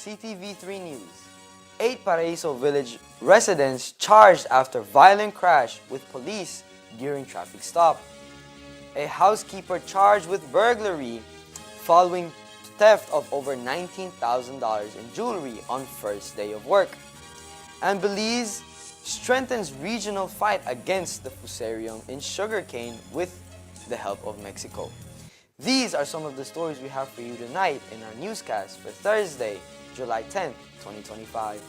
Ctv3 News. 8 Paraiso Village residents charged after violent crash with police during traffic stop. A housekeeper charged with burglary following theft of over $19,000 in jewelry on first day of work. And Belize strengthens regional fight against the fusarium in sugarcane with the help of Mexico. These are some of the stories we have for you tonight in our newscast for Thursday, July 10th, 2025.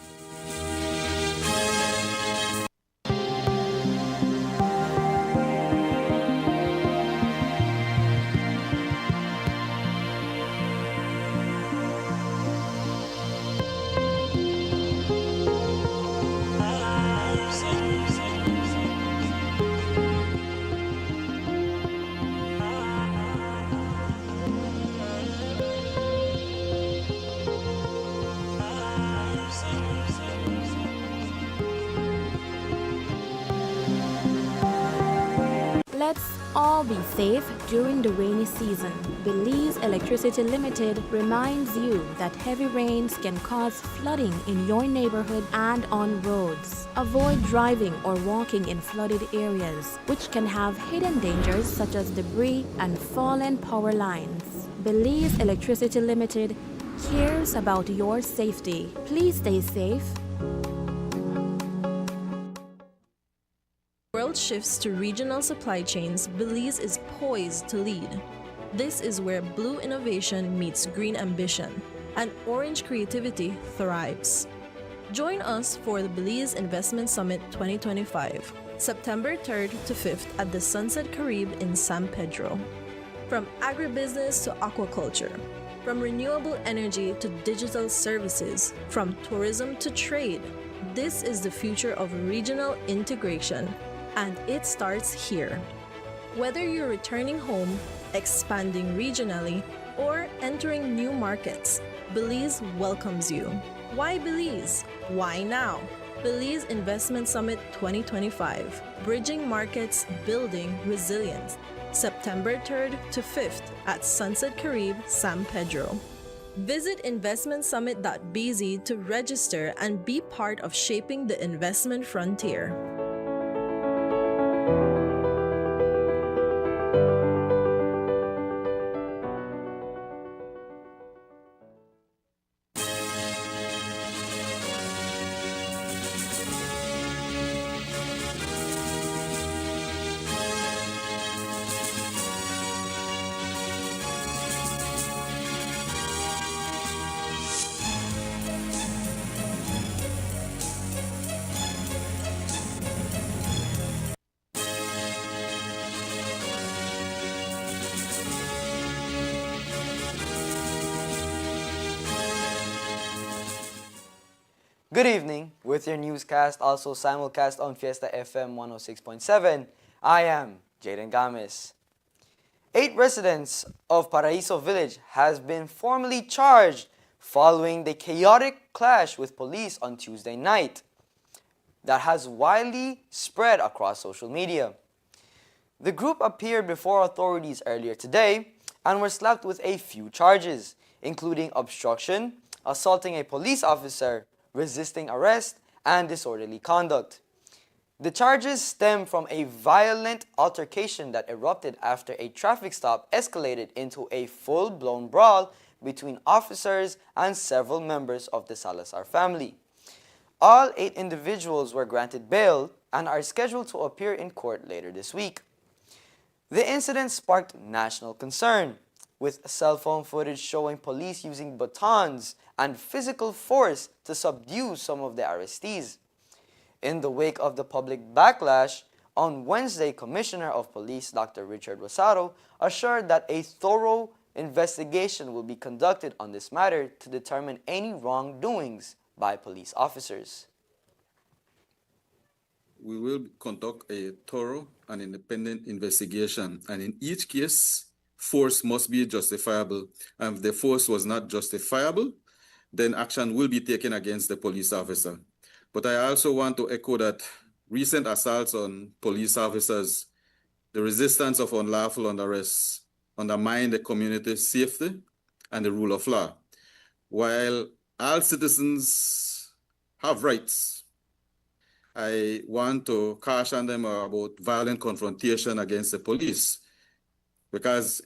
Let's all be safe during the rainy season. Belize Electricity Limited reminds you that heavy rains can cause flooding in your neighborhood and on roads. Avoid driving or walking in flooded areas, which can have hidden dangers such as debris and fallen power lines. Belize Electricity Limited cares about your safety. Please stay safe. World shifts to regional supply chains, Belize is poised to lead. This is where blue innovation meets green ambition, and orange creativity thrives. Join us for the Belize Investment Summit 2025, September 3rd to 5th at the Sunset Carib in San Pedro. From agribusiness to aquaculture, from renewable energy to digital services, from tourism to trade, this is the future of regional integration. And it starts here. Whether you're returning home, expanding regionally, or entering new markets, Belize welcomes you. Why Belize? Why now? Belize Investment Summit 2025, Bridging Markets, Building Resilience, September 3rd to 5th at Sunset Carib, San Pedro. Visit investmentsummit.bz to register and be part of shaping the investment frontier. Good evening. With your newscast, also simulcast on Fiesta FM 106.7, I am Jaden Gamis. 8 residents of Paraiso Village has been formally charged following the chaotic clash with police on Tuesday night that has widely spread across social media. The group appeared before authorities earlier today and were slapped with a few charges, including obstruction, assaulting a police officer, resisting arrest, and disorderly conduct. The charges stem from a violent altercation that erupted after a traffic stop escalated into a full-blown brawl between officers and several members of the Salazar family. All 8 individuals were granted bail and are scheduled to appear in court later this week. The incident sparked national concern, with cell phone footage showing police using batons and physical force to subdue some of the arrestees. In the wake of the public backlash, on Wednesday, Commissioner of Police Dr. Richard Rosado assured that a thorough investigation will be conducted on this matter to determine any wrongdoings by police officers. We will conduct a thorough and independent investigation, and in each case, force must be justifiable. And if the force was not justifiable, then action will be taken against the police officer. But I also want to echo that recent assaults on police officers, the resistance of unlawful arrests, undermine the community's safety and the rule of law. While all citizens have rights. I want to caution them about violent confrontation against the police, because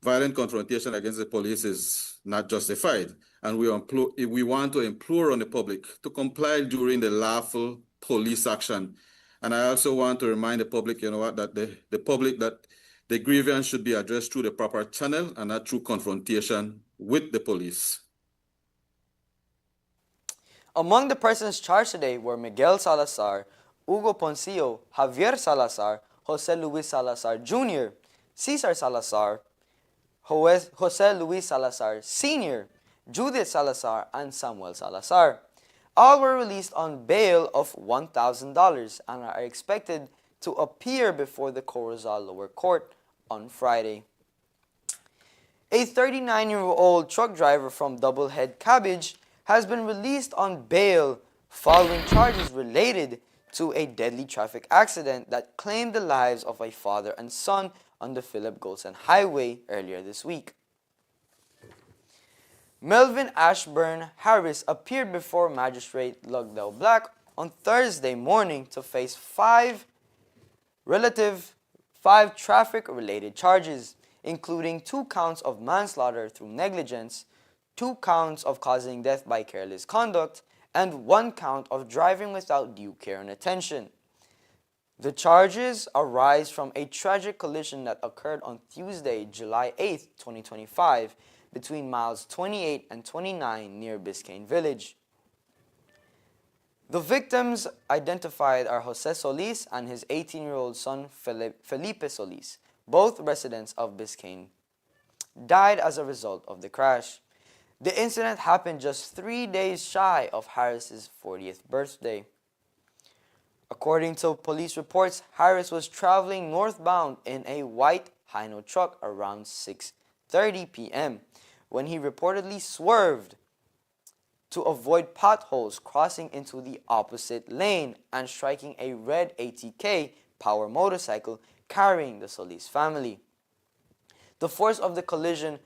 violent confrontation against the police is not justified. And we want to implore on the public to comply during the lawful police action. And I also want to remind the public, that the grievance should be addressed through the proper channel and not through confrontation with the police. Among the persons charged today were Miguel Salazar, Hugo Poncillo, Javier Salazar, Jose Luis Salazar Jr., Cesar Salazar, Jose Luis Salazar Sr., Judith Salazar, and Samuel Salazar. All were released on bail of $1,000 and are expected to appear before the Corozal lower court on Friday. A 39-year-old truck driver from Doublehead Cabbage has been released on bail following charges related to a deadly traffic accident that claimed the lives of a father and son on the Philip Golson Highway earlier this week. Melvin Ashburn Harris appeared before Magistrate Lugdell Black on Thursday morning to face five traffic-related charges, including 2 counts of manslaughter through negligence, 2 counts of causing death by careless conduct, and 1 count of driving without due care and attention. The charges arise from a tragic collision that occurred on Tuesday, July 8, 2025, between miles 28 and 29 near Biscayne Village. The victims identified are Jose Solis and his 18-year-old son Felipe Solis, both residents of Biscayne, died as a result of the crash. The incident happened just 3 days shy of Harris's 40th birthday. According to police reports, Harris was traveling northbound in a white Hino truck around 6:30 p.m. when he reportedly swerved to avoid potholes, crossing into the opposite lane and striking a red ATK power motorcycle carrying the Solis family. The force of the collision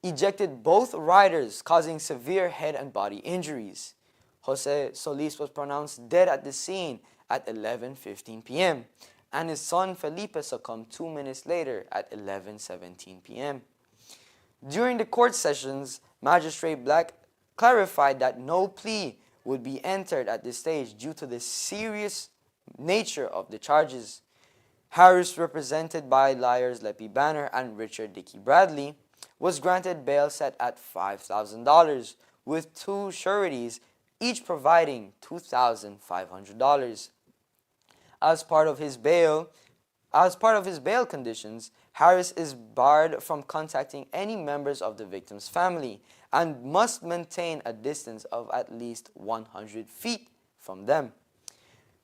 ejected both riders, causing severe head and body injuries. Jose Solis was pronounced dead at the scene at 11:15 p.m. and his son Felipe succumbed 2 minutes later at 11:17 p.m. During the court sessions, Magistrate Black clarified that no plea would be entered at this stage due to the serious nature of the charges. Harris, represented by lawyers Leppy Banner and Richard Dickey Bradley, was granted bail set at $5,000, with 2 sureties, each providing $2,500. As part of his bail conditions, Harris is barred from contacting any members of the victim's family and must maintain a distance of at least 100 feet from them.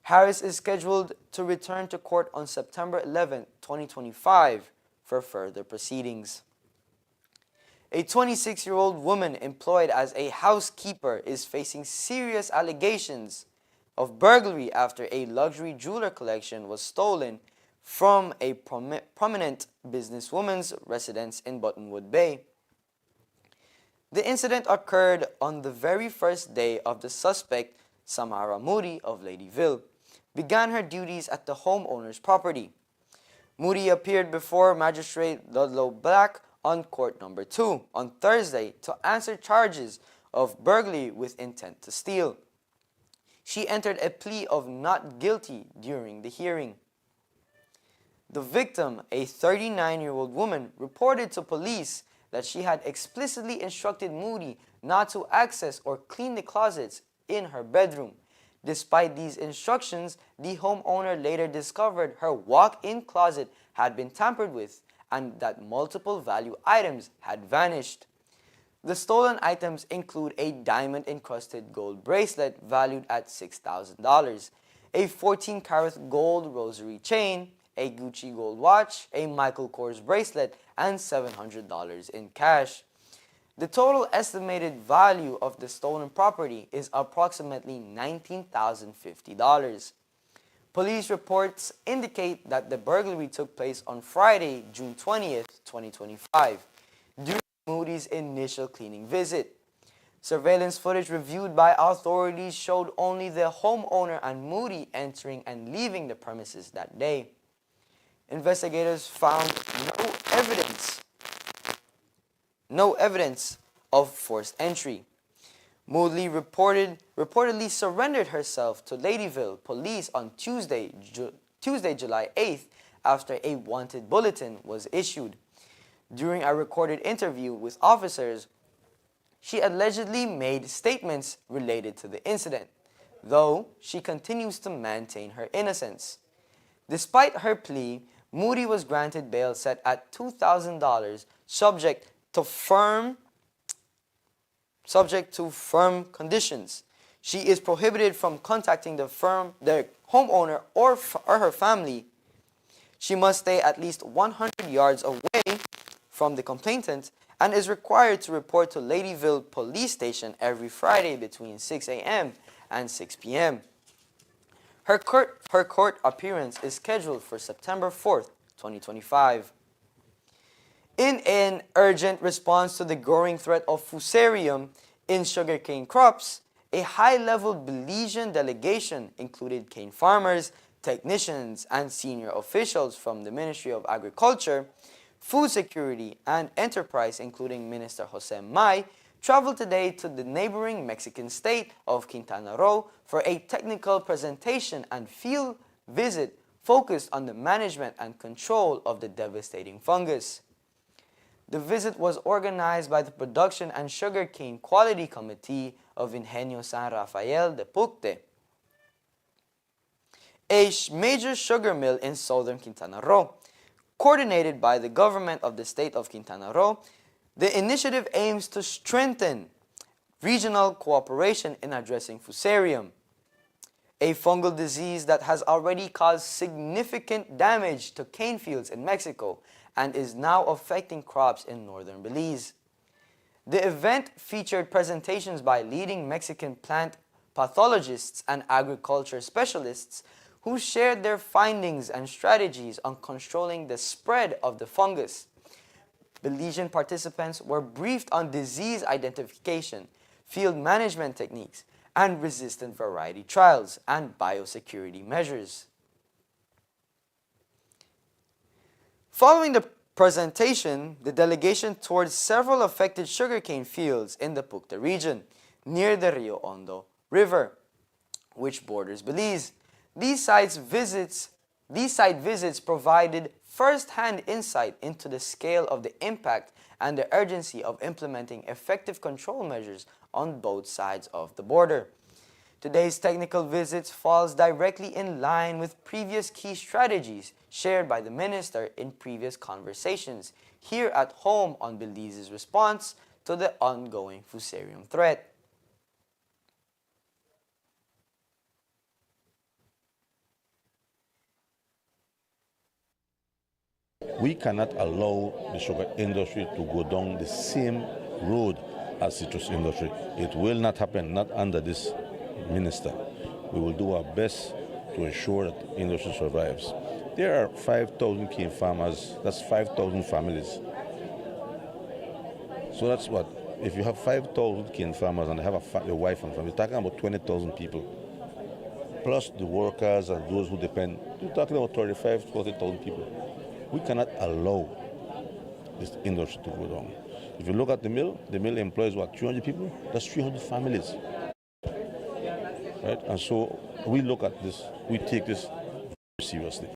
Harris is scheduled to return to court on September 11, 2025 for further proceedings. A 26-year-old woman employed as a housekeeper is facing serious allegations of burglary after a luxury jeweler collection was stolen from a prominent businesswoman's residence in Buttonwood Bay. The incident occurred on the very first day of the suspect, Samara Moody of Ladyville, began her duties at the homeowner's property. Moody appeared before Magistrate Ludlow Black on Court Number 2 on Thursday to answer charges of burglary with intent to steal. She entered a plea of not guilty during the hearing. The victim, a 39-year-old woman, reported to police that she had explicitly instructed Moody not to access or clean the closets in her bedroom. Despite these instructions, the homeowner later discovered her walk-in closet had been tampered with and that multiple value items had vanished. The stolen items include a diamond-encrusted gold bracelet valued at $6,000, a 14-karat gold rosary chain, a Gucci gold watch, a Michael Kors bracelet, and $700 in cash. The total estimated value of the stolen property is approximately $19,050. Police reports indicate that the burglary took place on Friday, June 20th, 2025, during Moody's initial cleaning visit. Surveillance footage reviewed by authorities showed only the homeowner and Moody entering and leaving the premises that day. Investigators found no evidence of forced entry. Moody reportedly surrendered herself to Ladyville police on Tuesday, July 8th, after a wanted bulletin was issued. During a recorded interview with officers, she allegedly made statements related to the incident, though she continues to maintain her innocence. Despite her plea, Moody was granted bail set at $2,000, subject to firm conditions. She is prohibited from contacting the homeowner or her family. She must stay at least 100 yards away from the complainant and is required to report to Ladyville Police Station every Friday between 6 a.m. and 6 p.m. Her court appearance is scheduled for September 4th, 2025. In an urgent response to the growing threat of fusarium in sugarcane crops, a high-level Belizean delegation included cane farmers, technicians, and senior officials from the Ministry of Agriculture, Food Security, and Enterprise, including Minister Jose May, traveled today to the neighboring Mexican state of Quintana Roo for a technical presentation and field visit focused on the management and control of the devastating fungus. The visit was organized by the Production and Sugarcane Quality Committee of Ingenio San Rafael de Pucte, a major sugar mill in southern Quintana Roo. Coordinated by the government of the state of Quintana Roo, the initiative aims to strengthen regional cooperation in addressing fusarium, a fungal disease that has already caused significant damage to cane fields in Mexico and is now affecting crops in northern Belize. The event featured presentations by leading Mexican plant pathologists and agriculture specialists who shared their findings and strategies on controlling the spread of the fungus. Belizean participants were briefed on disease identification, field management techniques, and resistant variety trials and biosecurity measures. Following the presentation, the delegation toured several affected sugarcane fields in the Pucte region, near the Rio Hondo River, which borders Belize. These site visits provided first-hand insight into the scale of the impact and the urgency of implementing effective control measures on both sides of the border. Today's technical visits falls directly in line with previous key strategies shared by the minister in previous conversations here at home on Belize's response to the ongoing fusarium threat. We cannot allow the sugar industry to go down the same road as citrus industry. It will not happen, not under this minister. We will do our best to ensure that the industry survives. There are 5,000 cane farmers, that's 5,000 families. So that's what, if you have 5,000 cane farmers and they have a wife and family, you're talking about 20,000 people. Plus the workers and those who depend, you're talking about 35,000, 40,000 people. We cannot allow this industry to go down. If you look at the mill employs what, 300 people? That's 300 families. Right? And so we look at this, we take this very seriously.